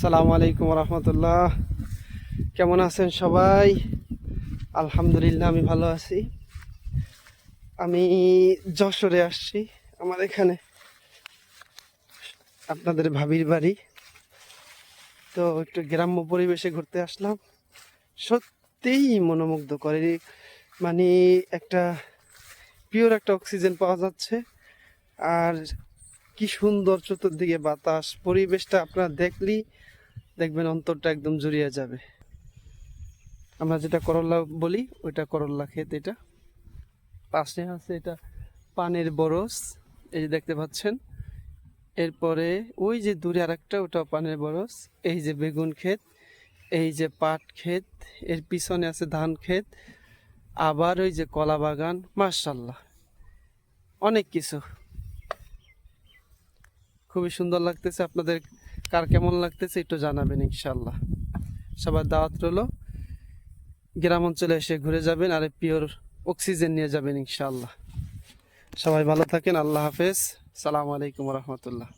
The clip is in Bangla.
আসসালামু আলাইকুম রহমতুল্লাহ। কেমন আছেন সবাই? আলহামদুলিল্লাহ, আমি ভালো আছি। আমি যশোরে আসছি। আমার এখানে আপনাদের ভাবির বাড়ি, তো একটু গ্রাম্য পরিবেশে ঘুরতে আসলাম। সত্যিই মনোমুগ্ধ করে, মানে একটা পিওর একটা অক্সিজেন পাওয়া যাচ্ছে। আর কি সুন্দর চতুর্দিকে বাতাস, পরিবেশটা আপনারা দেখবেন অন্তরটা একদম জুড়িয়ে যাবে। আমরা যেটা করল্লা বলি ওইটা করল্লা ক্ষেত। এটা পাশে আছে এটা পানের বরস, এই যে দেখতে পাচ্ছেন। এরপরে ওই যে দূরে আরেকটা, ওটাও পানের বরস। এই যে বেগুন ক্ষেত, এই যে পাট ক্ষেত, এর পিছনে আছে ধান ক্ষেত, আবার ওই যে কলা বাগান। মাশাল্লাহ, অনেক কিছু। খুবই সুন্দর লাগতেছে। আপনাদের কার কেমন লাগতেছে একটু জানাবেন ইনশাল্লাহ। সবার দাওয়াত রইলো, গ্রাম অঞ্চলে এসে ঘুরে যাবেন আর পিওর অক্সিজেন নিয়ে যাবেন ইনশাল্লাহ। সবাই ভালো থাকেন, আল্লাহ হাফেজ, সালাম আলাইকুম রহমতুল্লাহ।